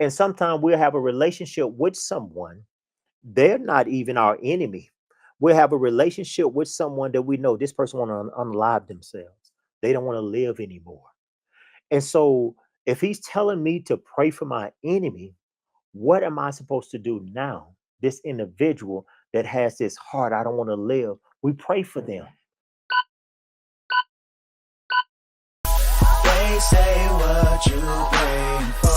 And sometimes we'll have a relationship with someone, they're not even our enemy. We'll have a relationship with someone that we know this person want to unalive themselves. They don't want to live anymore. And so if he's telling me to pray for my enemy, what am I supposed to do now? This individual that has this heart, I don't want to live. We pray for them. They say what you praying for.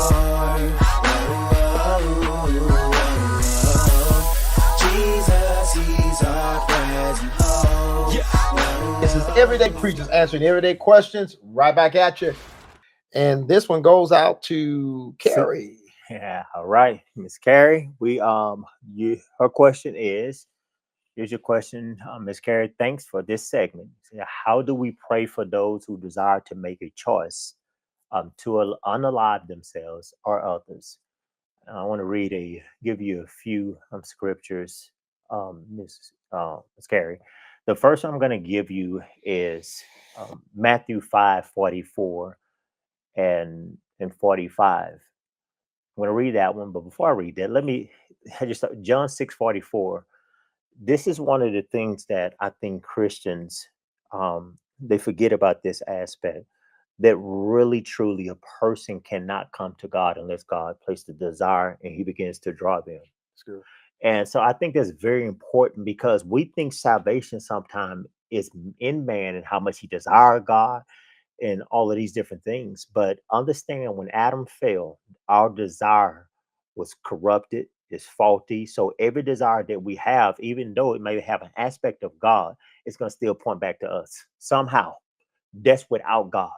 Jesus, he's our present hope. Yeah. This is Everyday Preachers answering everyday questions. Right back at you. And this one goes out to See, Carrie. yeah, all right, Miss Carrie. Her question is, here's your question, Miss Carrie. Thanks for this segment. How do we pray for those who desire to make a choice to unalive themselves or others? I want to give you a few scriptures, Miss Carrie. The first one I'm going to give you is Matthew 5:44 and 45. I'm going to read that one, but before I read that, let me I just start John 6:44. This is one of the things that I think Christians they forget about this aspect, that really truly a person cannot come to God unless God places the desire and he begins to draw them. That's good. And so I think that's very important because we think salvation sometimes is in man and how much he desire God and all of these different things. But understand when Adam fell, our desire was corrupted, is faulty. So every desire that we have, even though it may have an aspect of God, it's going to still point back to us somehow. That's without God.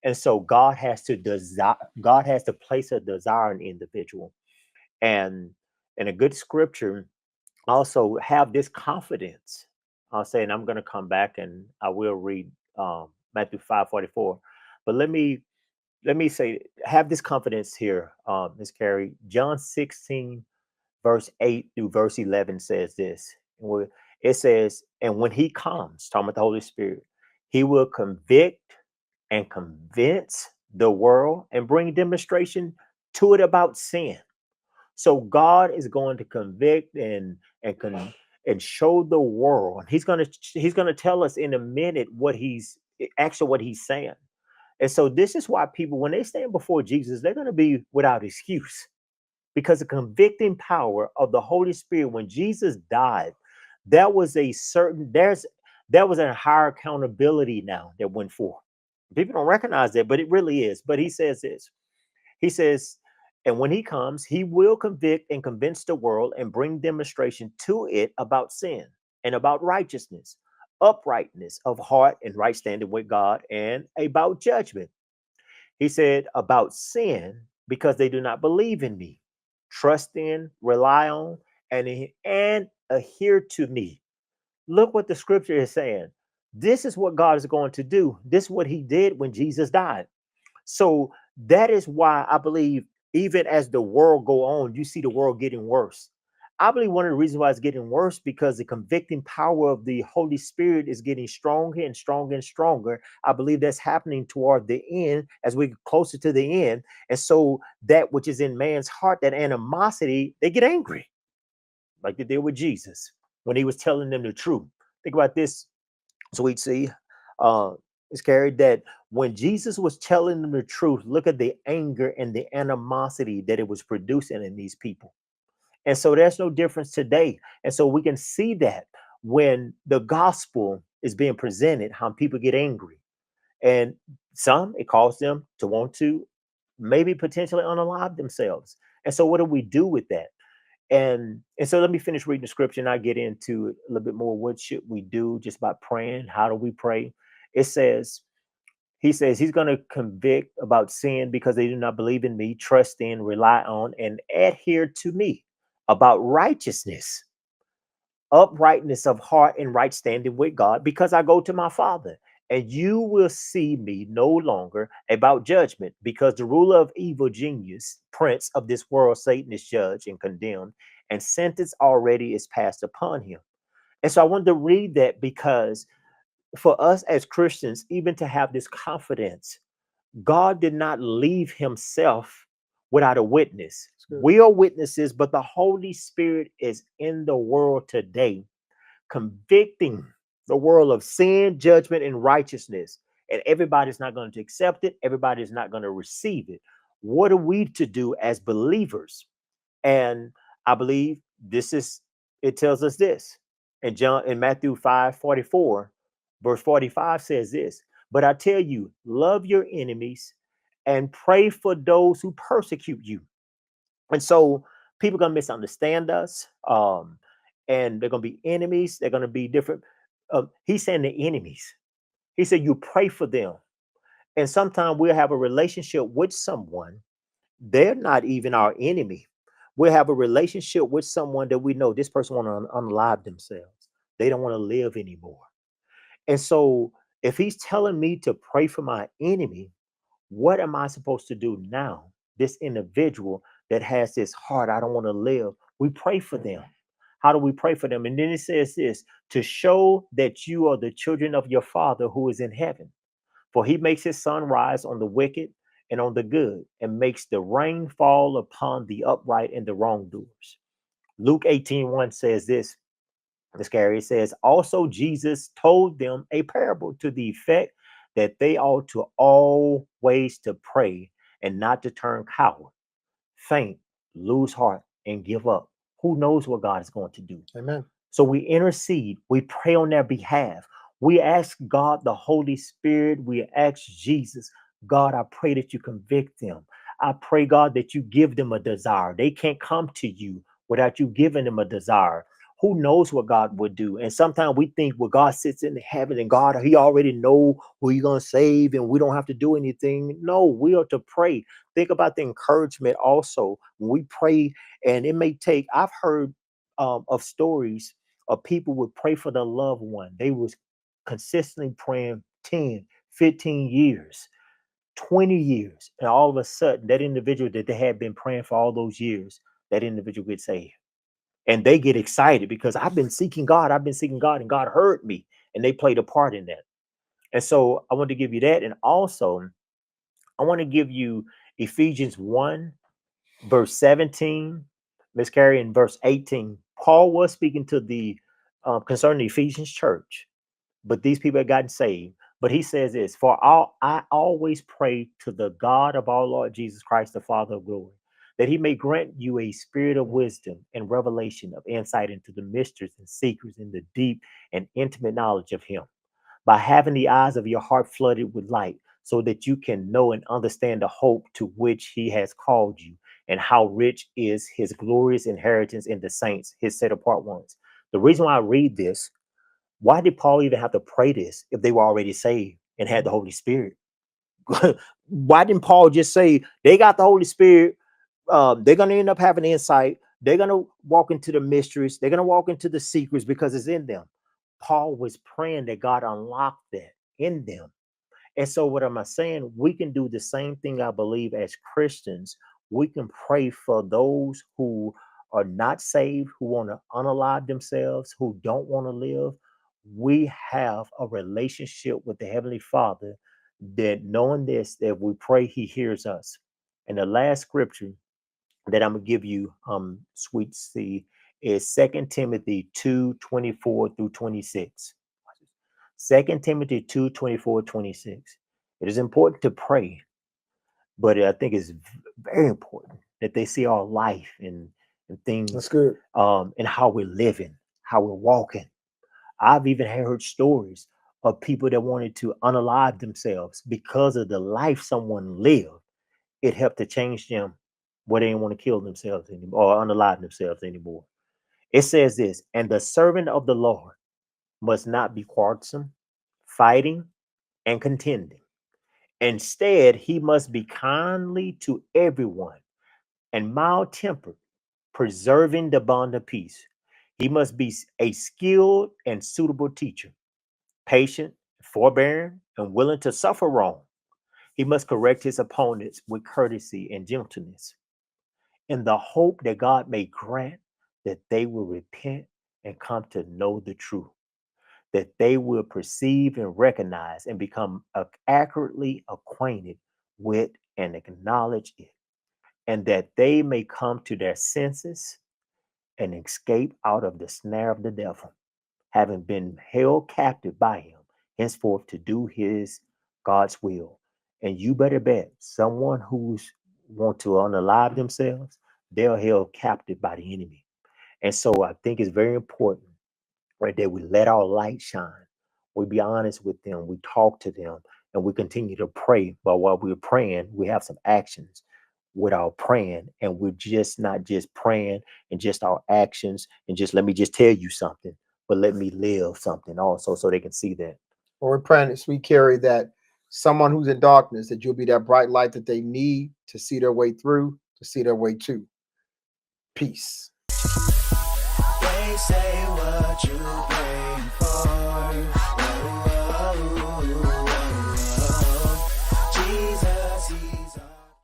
And so God has to place a desire in the individual. And in a good scripture, also have this confidence. I'll say, and I'm going to come back and I will read Matthew 5:44. But let me say, have this confidence here, Miss Carrie. John 16, verse 8 through verse 11 says this. It says, and when he comes, talking about the Holy Spirit, he will convict and convince the world and bring demonstration to it about sin. So God is going to convict and show the world. He's gonna tell us in a minute what he's saying. And so this is why people, when they stand before Jesus, they're gonna be without excuse because the convicting power of the Holy Spirit when Jesus died, that was a certain there's there was a higher accountability now that went forth. People don't recognize that, but it really is. But he says this. He says, and when he comes, he will convict and convince the world and bring demonstration to it about sin and about righteousness, uprightness of heart and right standing with God, and about judgment. He said, about sin, because they do not believe in me, trust in, rely on, and adhere to me. Look what the scripture is saying. This is what God is going to do. This is what he did when Jesus died. So that is why I believe even as the world go on, you see the world getting worse. I believe one of the reasons why it's getting worse because the convicting power of the Holy Spirit is getting stronger and stronger and stronger. I believe that's happening toward the end as we get closer to the end. And so that which is in man's heart, that animosity, they get angry, like they did with Jesus when he was telling them the truth. Think about this, sweet C. Uh, it's carried that when Jesus was telling them the truth, look at the anger and the animosity that it was producing in these people. And so there's no difference today. And so we can see that when the gospel is being presented, how people get angry. And some, it causes them to want to maybe potentially unalive themselves. And so what do we do with that? And so let me finish reading the scripture and I get into a little bit more. What should we do just by praying? How do we pray? It says, he says he's going to convict about sin because they do not believe in me, trust in, rely on, and adhere to me, about righteousness, uprightness of heart and right standing with God, because I go to my Father. And you will see me no longer about judgment, because the ruler of evil genius, prince of this world, Satan, is judged and condemned, and sentence already is passed upon him. And so I wanted to read that because for us as Christians, even to have this confidence, God did not leave himself without a witness. That's good. We are witnesses, but the Holy Spirit is in the world today, convicting the world of sin, judgment, and righteousness. And everybody's not going to accept it, everybody's not going to receive it. What are we to do as believers? And I believe this is, it tells us this. And John in Matthew 5:44, verse 45 says this. But I tell you, love your enemies and pray for those who persecute you. And so people are gonna misunderstand us. And they're gonna be enemies, they're gonna be different. He's saying the enemies. He said you pray for them. And sometimes we'll have a relationship with someone, they're not even our enemy. We'll have a relationship with someone that we know this person want to unalive themselves. They don't want to live anymore. And so if he's telling me to pray for my enemy, what am I supposed to do now? This individual that has this heart, I don't want to live. We pray for them. How do we pray for them? And then it says this, to show that you are the children of your Father who is in heaven. For he makes his sun rise on the wicked and on the good, and makes the rain fall upon the upright and the wrongdoers. Luke 18:1 says this, Miss Carrie, it says, also Jesus told them a parable to the effect that they ought to always to pray and not to turn coward, faint, lose heart, and give up. Who knows what God is going to do? Amen. So we intercede, we pray on their behalf. We ask God, the Holy Spirit, we ask Jesus, God, I pray that you convict them. I pray, God, that you give them a desire. They can't come to you without you giving them a desire. Who knows what God would do? And sometimes we think, well, God sits in heaven and God, he already know who you're going to save and we don't have to do anything. No, we are to pray. Think about the encouragement also. When we pray, and it may take, I've heard of stories of people would pray for their loved one. They was consistently praying 10, 15 years, 20 years. And all of a sudden, that individual that they had been praying for all those years, that individual gets saved. And they get excited because I've been seeking God, and God heard me. And they played a part in that. And so I want to give you that. And also, I want to give you Ephesians 1, verse 17, Miss Carrie, in verse 18. Paul was speaking to the concerning the Ephesians church, but these people had gotten saved. But he says this, for all I always pray to the God of our Lord Jesus Christ, the Father of glory, that he may grant you a spirit of wisdom and revelation of insight into the mysteries and secrets in the deep and intimate knowledge of him, by having the eyes of your heart flooded with light, so that you can know and understand the hope to which he has called you, and how rich is his glorious inheritance in the saints, his set apart ones. The reason why I read this, why did Paul even have to pray this if they were already saved and had the Holy Spirit? Why didn't Paul just say they got the Holy Spirit? They're going to end up having insight. They're going to walk into the mysteries. They're going to walk into the secrets because it's in them. Paul was praying that God unlocked that in them. And so, what am I saying? We can do the same thing, I believe, as Christians. We can pray for those who are not saved, who want to unalive themselves, who don't want to live. We have a relationship with the Heavenly Father that, knowing this, that if we pray, He hears us. And the last scripture that I'm gonna give you, sweet C, is 2 Timothy 2:24 through 26. 2 Timothy 2:24-26. It is important to pray, but I think it's very important that they see our life and That's things, good. and how we're living, how we're walking. I've even heard stories of people that wanted to unalive themselves because of the life someone lived. It helped to change them where they didn't want to kill themselves anymore or unalive themselves anymore. It says this, and the servant of the Lord must not be quarrelsome, fighting, and contending. Instead, he must be kindly to everyone and mild tempered, preserving the bond of peace. He must be a skilled and suitable teacher, patient, forbearing, and willing to suffer wrong. He must correct his opponents with courtesy and gentleness, in the hope that God may grant that they will repent and come to know the truth, that they will perceive and recognize and become accurately acquainted with and acknowledge it. and that they may come to their senses and escape out of the snare of the devil, having been held captive by him, henceforth to do his God's will. And you better bet someone who's want to unalive themselves, they're held captive by the enemy. And so I think it's very important, right, that we let our light shine. We be honest with them, we talk to them, and we continue to pray. But while we're praying, we have some actions with our praying, and we're just not just praying and just our actions and just let me just tell you something, but let me live something also so they can see that. Or we're praying, sweet Carrie, that someone who's in darkness, that you'll be that bright light that they need to see their way through, to see their way to peace. They say what you praying for.